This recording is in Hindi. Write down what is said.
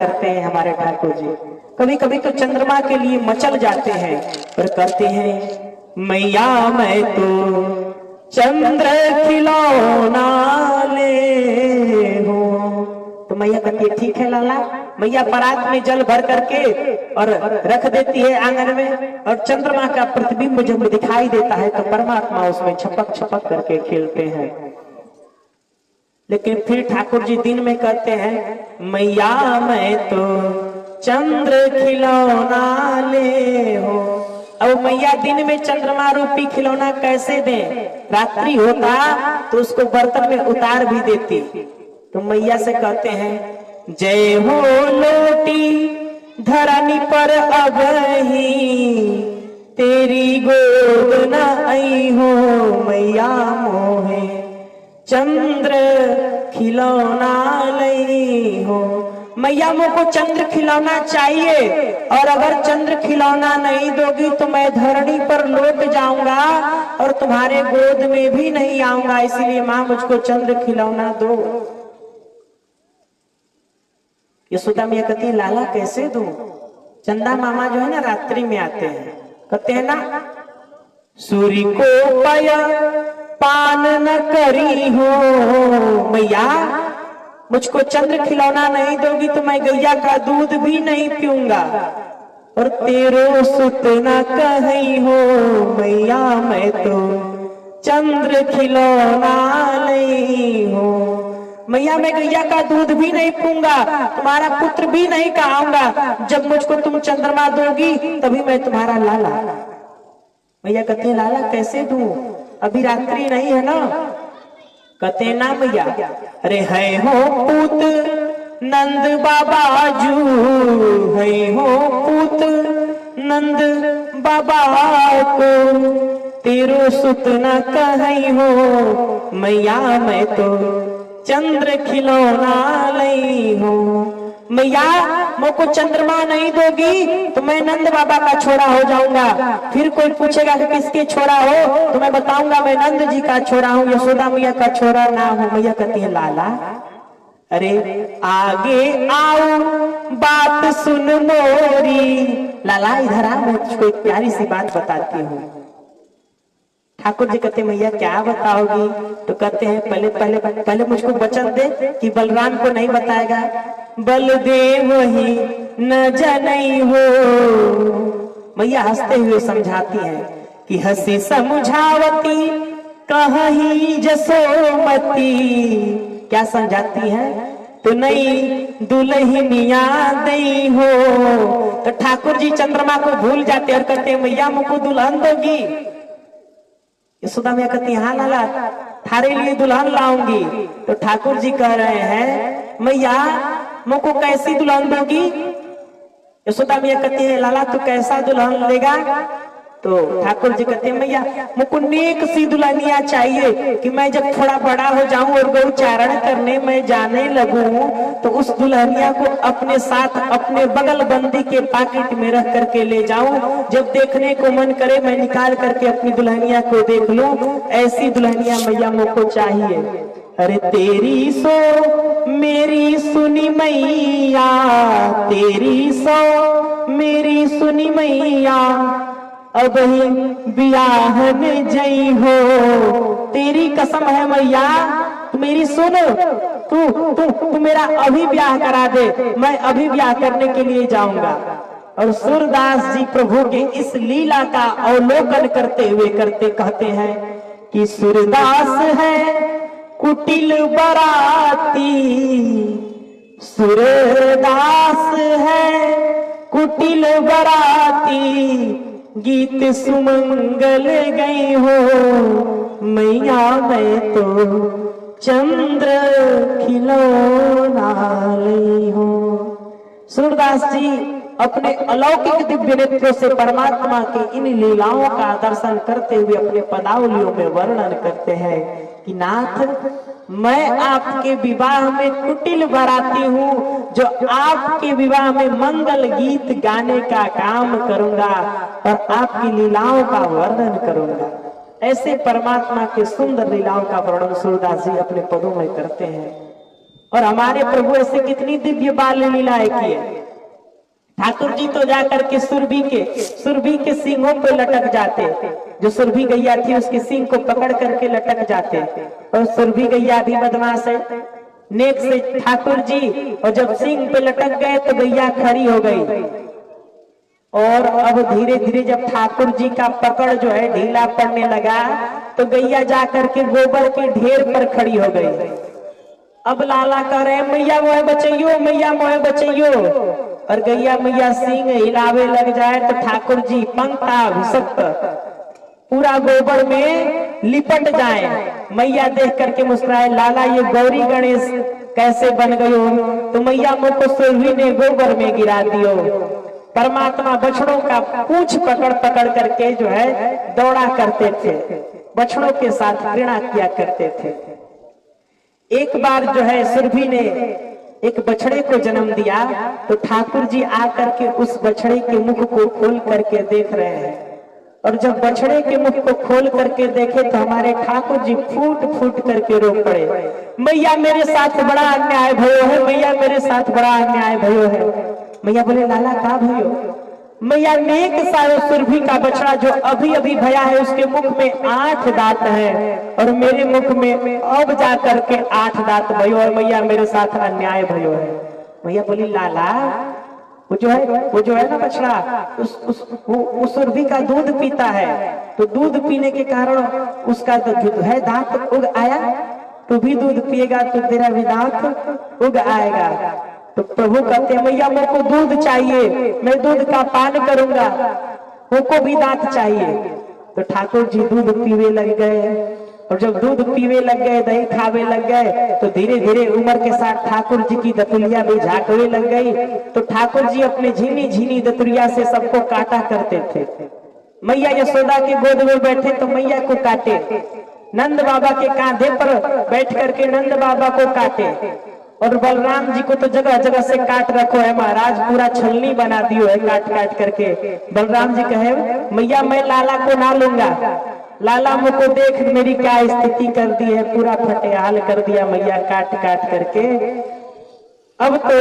करते हैं हमारे ठाकुर जी। कभी कभी तो चंद्रमा के लिए मचल जाते हैं और कहते हैं मैया मैं तो चंद्र खिलौना ले हो। तो मैया कहती है ठीक है लाला। मैया परात में जल भर करके और रख देती है आंगन में, और चंद्रमा का प्रतिबिंब जब दिखाई देता है तो परमात्मा उसमें छपक छपक करके खेलते हैं। लेकिन फिर ठाकुर जी दिन में कहते हैं मैया मैं तो चंद्र खिलौना ले हो। अब मैया दिन में चंद्रमा रूपी खिलौना कैसे दें? रात्रि होता तो उसको बर्तन में उतार भी देती। तो मैया से कहते हैं जय हो लोटी धरनी पर अब ही तेरी गोद न आई हो मैया मोहे चंद्र खिलौना लई हो। मैया मुझको चंद्र खिलौना चाहिए, और अगर चंद्र खिलौना नहीं दोगी तो मैं धरणी पर लौट जाऊंगा और तुम्हारे गोद में भी नहीं आऊंगा, इसलिए मां मुझको चंद्र खिलौना दो। यशोदा मैया कहती है लाला कैसे दूं? चंदा मामा जो है ना रात्रि में आते हैं, कहते हैं ना सूर्य को पाया पान न करी हो। मैया मुझको चंद्र खिलौना नहीं दोगी तो मैं गैया का दूध भी नहीं पीऊंगा, और तेरो सुत न कही हो मैया मैं तो चंद्र खिलौना नहीं हो। मैया मैं गैया का दूध भी नहीं पीऊंगा, तुम्हारा पुत्र भी नहीं कहाऊंगा, जब मुझको तुम चंद्रमा दोगी तभी मैं तुम्हारा लाला। मैया कहते हैं लाला कैसे दूं? अभी रात्रि नहीं है ना। कहते ना मैया अरे है हो पूत नंद बाबा जू, है हो पूत नंद बाबा को तेरो सुत न कही हो मैया मैं तो चंद्र खिलौना लई हो। मैया मुझको चंद्रमा नहीं दोगी तो मैं नंद बाबा का छोरा हो जाऊंगा। फिर कोई पूछेगा कि किसके छोरा हो तो मैं बताऊंगा मैं नंद जी का छोरा हूँ, यशोदा मैया का छोरा ना हूँ। मैया कहती है लाला अरे आगे आओ बात सुन मोरी। लाला इधर आ, मैं तुझको एक प्यारी सी बात बताती हूँ। ठाकुर जी कहते मैया क्या बताओगी? तो कहते हैं पहले पहले पहले मुझको वचन दे कि बलराम को नहीं बताएगा। बलदेव ही न जनई हो। मैया हंसते हुए समझाती है कि हंसी समझावती कहीं जसोमती। क्या समझाती है? तो नहीं दुल्हनिया दई हो। तो ठाकुर जी चंद्रमा को भूल जाते और कहते मैया मुझको दुल्हन दोगी? यशोदा मैया कहती हाँ लाला थारे लिए दुल्हन लाऊंगी। तो ठाकुर जी कह रहे हैं मैया मुझको कैसी दुल्हन दोगी? यशोदा मैया कहती है लाला तू कैसा दुल्हन लेगा? तो ठाकुर जी कहते हैं मैया मुझको नेक सी दुल्हनिया चाहिए कि मैं जब थोड़ा बड़ा हो जाऊं और गौचारण करने मैं जाने लगूं तो उस दुल्हनिया को अपने साथ अपने बगल बंदी के पॉकेट में रख करके ले जाऊं। जब देखने को मन करे मैं निकाल करके अपनी दुल्हनिया को देख लूं। ऐसी दुल्हनिया मैया मुझको चाहिए। अरे तेरी सो मेरी सुनी मैया, तेरी सो मेरी सुनी मैया, अब ही बियाहन जई हो। तेरी कसम है मैया तू मेरी सुन, तू मेरा अभी ब्याह करा दे, मैं अभी ब्याह करने के लिए जाऊंगा। और सूरदास जी प्रभु के इस लीला का अवलोकन करते हुए कहते हैं कि सूरदास है कुटिल बराती, सूरदास है कुटिल बराती, गीत सुमंगल गई हो मैया मैं तो चंद्र खिलौना लई हो। सूरदास जी अपने अलौकिक दिव्य नेत्रों से परमात्मा के इन लीलाओं का दर्शन करते हुए अपने पदावलियों में वर्णन करते हैं कि नाथ मैं आपके विवाह में कुटिल बराती हूँ, जो आपके विवाह में मंगल गीत गाने का काम करूंगा और आपकी लीलाओं का वर्णन करूंगा। ऐसे परमात्मा के सुंदर लीलाओं का वर्णन सूरदास जी अपने पदों में करते हैं। और हमारे प्रभु ऐसे कितनी दिव्य बाल लीलाएं की है। ठाकुर जी तो जाकर के सुरभि के सींगों पे लटक जाते, जो सुरभि गैया थी उसके सींग को पकड़ करके लटक जाते। और सुरभि गैया भी बदमाश है, नेक से ठाकुर जी, और जब सींग पे लटक गए तो गैया खड़ी हो गई। और अब धीरे धीरे जब ठाकुर जी का पकड़ जो है ढीला पड़ने लगा तो गैया जाकर के गोबर के ढेर पर खड़ी हो गई। अब लाला कह रहे मैया मोहे बचैयो, मैया मोहे बचैयो। और गैया मैया सींग हिलावे लग जाए तो ठाकुर जी पंखा अभिषक्त पूरा गोबर में लिपट जाए। मैया देख करके मुस्कुराए, लाला ये गौरी गणेश कैसे बन गए हो? तो मैया मुझको सुरभि ने गोबर में गिरा दियो। परमात्मा बछड़ों का पूंछ पकड़ पकड़ करके जो है दौड़ा करते थे, बछड़ों के साथ घृणा किया करते थे। एक बार जो है सुरभि ने एक बछड़े को जन्म दिया तो ठाकुर जी आकर के उस बछड़े के मुख को खोल करके देख रहे हैं। और जब बछड़े के मुख को खोल करके देखे तो हमारे ठाकुर जी फूट फूट करके रो पड़े, मैया मेरे साथ बड़ा अन्याय भयो है, मैया मेरे साथ बड़ा अन्याय भयो है। मैया बोले लाला का भयो? मैया नेक सारो सुरभि का बछड़ा जो अभी अभी भया है उसके मुख में 8 दांत है और मेरे मुख में अब जा करके 8 दांत भयो है, मैया मेरे साथ अन्याय भयो है। मैया बोली लाला वो जो है ना बछड़ा उस सुरभि का दूध पीता है, तो दूध पीने के कारण उसका जो है दांत उग आया, तो भी दूध पिएगा तो तेरा भी दांत उग आएगा। तो प्रभु कहते हैं मैया मेरे को दूध चाहिए, मैं दूध का पान करूंगा, उनको भी दांत चाहिए। तो ठाकुर जी दूध पीवे लग गए, और जब दूध पीवे लग गए, दही खावे लग गए, तो धीरे धीरे उम्र के साथ ठाकुर जी की दतुलिया भी झाकवे लग गई। तो ठाकुर जी अपने झीनी झीनी दतुलिया से सबको काटा करते थे। मैया यशोदा के गोद में बैठे तो मैया को काटे, नंद बाबा के कांधे पर बैठ करके नंद बाबा को काटे, और बलराम जी को तो जगह जगह से काट रखो है महाराज, पूरा छलनी बना दियो है काट काट करके। बलराम जी कहे मैया मैं लाला को ना लूंगा, लाला मुझको देख मेरी क्या स्थिति कर दी है, पूरा फटेहाल कर दिया मैया काट काट करके। अब तो